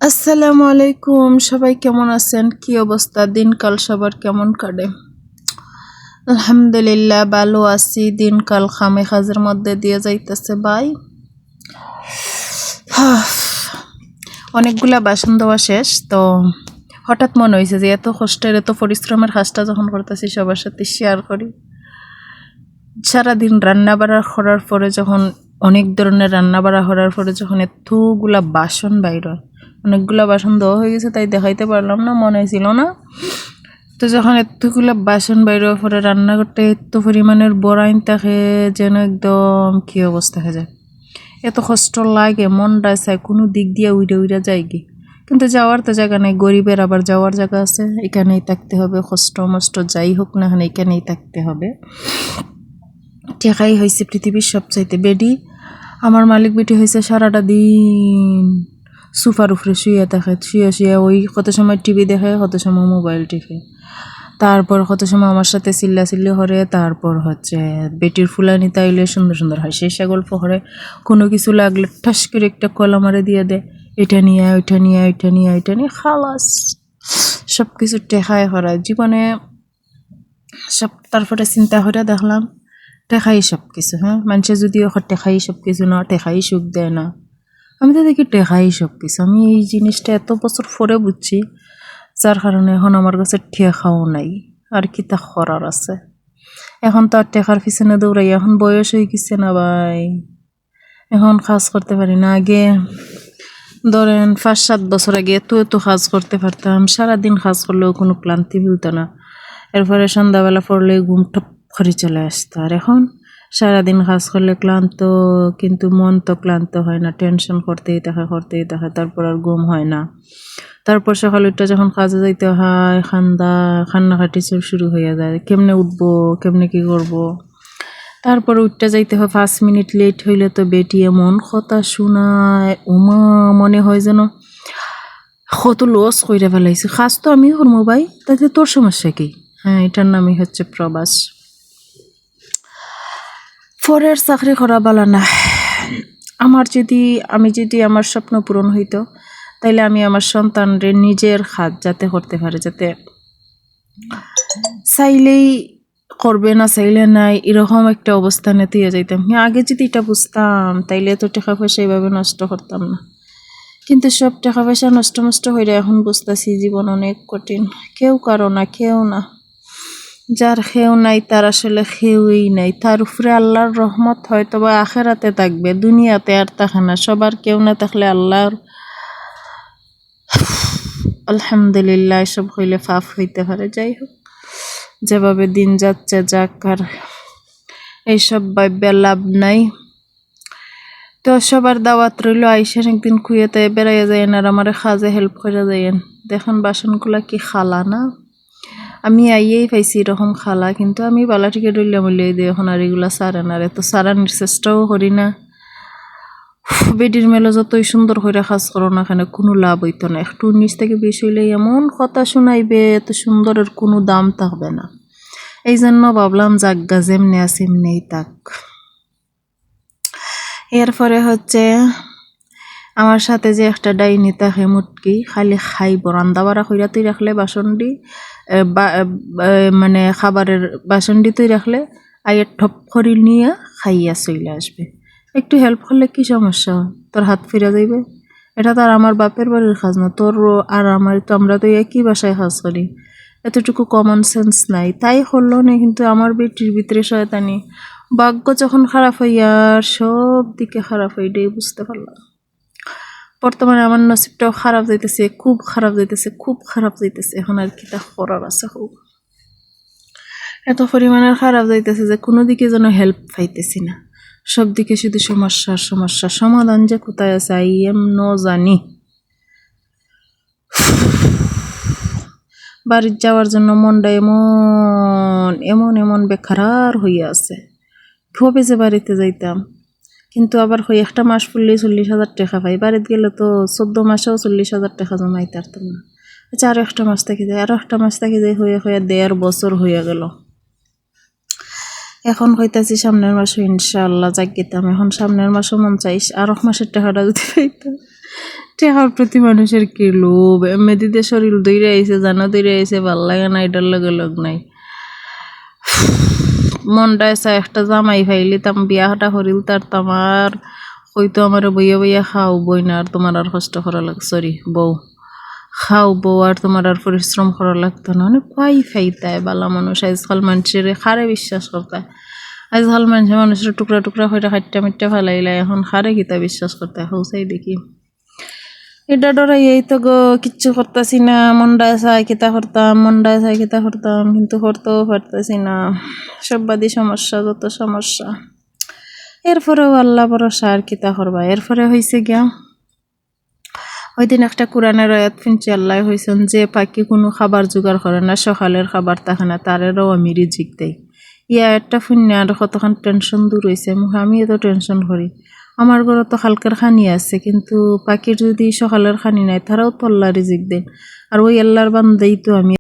আসসালামু আলাইকুম, সবাই কেমন আছেন? কি অবস্থা? দিনকাল সবার কেমন কাটে? আলহামদুলিল্লাহ ভালো আছি। দিনকাল খামে খাজের মধ্যে দিয়ে যাইতেছে ভাই। অনেকগুলা বাসন দেওয়া শেষ তো হঠাৎ মনে হয়েছে যে এত কষ্টের এত পরিশ্রমের কাজটা যখন করতেছি সবার সাথে শেয়ার করি। সারাদিন রান্না বাড়া করার পরে যখন অনেক ধরনের রান্না বাড়া করার পরে যখন এতগুলা বাসন বাইর হয়, অনেকগুলা বাসন দেওয়া হয়ে গেছে তাই দেখাইতে পারলাম না, মনে ছিল না। তো যখন এতগুলা বাসন বাইর হওয়ার পরে রান্না করতে এত পরিমাণের বড়াইন থাকে যেন একদম কী অবস্থা হয়ে যায়। এত কষ্ট লাগে, মনটা চায় কোনো দিক দিয়ে উইড়ে উইড়ে যায় কি, কিন্তু যাওয়ার তো জায়গা নেই। গরিবের আবার যাওয়ার জায়গা আছে, এখানেই থাকতে হবে। কষ্ট মষ্ট যাই হোক না কেন এখানেই থাকতে হবে। টেকাই হয়েছে পৃথিবীর সবচাইতে বেডি। আমার মালিক বেটি হয়েছে সারাটা দিন সোফার উপরে শুয়ে থাকে, শুয়ে শুয়ে ওই কত সময় টিভি দেখে, কত সময় মোবাইল টিপে, তারপর কত সময় আমার সাথে চিল্লাচিল্লি করে, তারপর হচ্ছে বেটির ফুলানি তাইলে সুন্দর সুন্দর হাসি এসে গল্প করে। কোনো কিছু লাগলে ঠাস করে একটা কলা মারে দিয়ে দেয়, এটা নিয়ে ওইটা নিয়ে ওইটা নিয়ে ওইটা নিয়ে খালাস সব কিছু টেকায় করায় জীবনে সব। তারপরে চিন্তা করে দেখলাম টেকাই সব কিছু। হ্যাঁ, মানুষে যদি টেকাই সব কিছু না, টেকাই সুখ দেয় না। আমি তো দেখি টেকাই সব কিছু। আমি এই জিনিসটা এত বছর পরে বুঝছি, যার কারণে এখন আমার কাছে টেকাও নাই। আর কি তা করার আছে? এখন তো আর টেকার পিছনে দৌড়াই, এখন বয়স হয়ে গেছে না ভাই, এখন কাজ করতে পারি না। আগে ধরেন 5-7 বছর আগে এত এত কাজ করতে পারতাম, সারাদিন কাজ করলেও কোনো ক্লান্তি ফিলতো না। এরপরে সন্ধ্যাবেলা পড়লে ঘুম টপ করে চলে আসতো। আর এখন সারাদিন কাজ করলে ক্লান্ত, কিন্তু মন তো ক্লান্ত হয় না, টেনশন করতেই থাকে করতেই থাকে, তারপর আর ঘুম হয় না। তারপর সকাল উঠতে যখন কাজে যাইতে হয় কান্নাকাটি শুরু হয়ে যায়, কেমনে উঠবো, কেমনে কি করব। তারপর উঠতে যাইতে হয়, 5 মিনিট লেট হইলে তো বেটি এমন কথা শোনায়, ওমা মনে হয় যেন কত লস কইরা ফেলাইছে। কাজ তো আমি করবো ভাই, তাতে তোর সমস্যা কি? হ্যাঁ, এটার নামই হচ্ছে প্রবাস। পরের চাকরি করা বালা না। আমি যদি আমার স্বপ্ন পূরণ হইতো, তাইলে আমি আমার সন্তানরে নিজের হাত যাতে করতে পারে, যাতে চাইলেই করবে না চাইলে নাই, এরকম একটা অবস্থানে দিয়ে যাইতাম। আগে যদি এটা বুঝতাম তাইলে তো টাকা পয়সা এইভাবে নষ্ট করতাম না। কিন্তু সব টাকা পয়সা নষ্ট হইলে এখন বুঝতেছি জীবন অনেক কঠিন। কেউ কারো না, কেউ না। যার খেউ নাই তার আসলে খেউই নাই। তার উপরে আল্লাহর রহমত হয়তো বা আখেরাতে থাকবে, দুনিয়াতে আর থাকে না। সবার কেউ না থাকলে আল্লাহর আলহামদুলিল্লাহ এসব হইলে ফাফ হইতে পারে। যাই হোক, যেভাবে দিন যাচ্ছে যাক, আর এইসব ভাববে লাভ নাই। তো সবার দাওয়াত রইল, আইসেন একদিন কুয়েতে বেড়াইয়া যাইয়েন আর আমার কাজে হেল্প করে যাইয়েন। দেখেন বাসনগুলা কি খালা না, আমি আইয়েই পাইছি এরকম খালা, কিন্তু আমি বালাটিকে ডইলে মলিয়ে দিই এখন। আর এগুলা সারে না রে, তো সারানোর চেষ্টাও করি না। বেডির মেলে যতই সুন্দর করে কাজ করো না কেন কোনো লাভ হইতো না। একটু নিচ থেকে বেশি হইলে এমন কথা শোনাইবে, এত সুন্দরের কোনো দাম থাকবে না। এই জন্য ভাবলাম জাগা যেমনি আছে এমনিই থাক। এরপরে হচ্ছে আমার সাথে যে একটা ডাইনি থাকে মুটকি, খালি খাইব। রান্দা বাড়া কইরা তুই রাখলে বাসনটি মানে খাবারের বাসনটি তুই রাখলে আইয়ের ঠপ করি নিয়ে খাইয়া চলে আসবে। একটু হেল্প করলে কি সমস্যা? তোর হাত ফিরে যাইবে। এটা তো আর আমার বাপের বাড়ির কাজ না, তোর আর আমার তো, আমরা তো একই বাসায় কাজ করি। এতটুকু কমন সেন্স নাই, তাই হলো না। কিন্তু আমার বেটির ভিতরে শয়তানি। ভাগ্য যখন খারাপ হইয়া সব দিকে খারাপ হইলেই বুঝতে পারলাম। বর্তমানে আমার নসিবটাও খারাপ যাইতেছে, খুব খারাপ যাইতেছে, খুব খারাপ যাইতেছে। এখন আর কি তা করার আছে? খুব এত পরিমাণের খারাপ যাইতেছে যে কোনো দিকে যেন হেল্প পাইতেছি না। সব দিকে শুধু সমস্যা সমস্যা। সমাধান যে কোথায় আছে আই এম নো জানি। বাড়ির যাওয়ার জন্য মনটা এমন এমন এমন বেকার হইয়া আছে। কবে যে বাড়িতে যাইতাম, কিন্তু আবার হই একটা মাস পড়লেই 40,000 টাকা পাই। বাড়িতে গেলে তো 14 মাসেও 40,000 টাকা জমাইতে পারতাম না। আচ্ছা, আরো একটা মাস থেকে যায়, আরো একটা মাস থেকে যায়, হয়ে 1.5 বছর হয়ে গেল। এখন কইতাছি সামনের মাসে ইনশাআল্লাহ জাগিতাম। এখন সামনের মাসও মন চাইস আর এক মাসের টাকাটা যদি পাইতাম। টেকার প্রতি মানুষের কি লোভ, এমনিতে শরীর দইরে আইছে, জানা দইরে আইছে, ভাল লাগে না, এটার লগে লগ নাই। মনটা এসা একটা জামাই ফাইলিতাম, বিয়াটা হরিল তার তোমার হয়তো আমার বইয়া বইয়া খাও বই না, আর তোমার আর কষ্ট করা লাগ, সরি বউ, খাও বউ, আর তোমার আর পরিশ্রম করা লাগতো না। অনেক কয় ফাইতায় বালা মানুষ আজকাল মানুষের খারে বিশ্বাস করতায়। আজকাল মানুষের টুকরা টুকরা হইতে খাইটা মিটটা ফেলাইলা, এখন খারে গীতা বিশ্বাস করতায়, হৌসাই দেখি। এটা ডরাই এই তো গো, কিচ্ছু করতেছি না, মন্ডায় চাই কিতা করতাম, মন্ডায় চাই কিতা করতাম, কিন্তু করতেও পারতেছি না। সব বাদী সমস্যা, যত সমস্যা। এরপরেও আল্লাহ ভরসা, আর কিতা করবা। এরপরে হয়েছে গিয়া ওই দিন একটা কোরআনের আয়াত শুনছি, আল্লাহ হয়েছেন যে পাখি কোনো খাবার জোগাড় করে না, সকালের খাবার থাকে না, তারেরও আমি রিজিক দেই। এই আয়াতটা শুনে আর কতক্ষণ টেনশন দূর হয়েছে। আমি এত টেনশন করি, আমার ঘরে তো হালকার খানি আছে, কিন্তু পাখির যদি সকালের খানি নাই, তারাও তো আল্লাহ রিজিক দেন। আর ওই আল্লাহর বান্দাই তো আমি।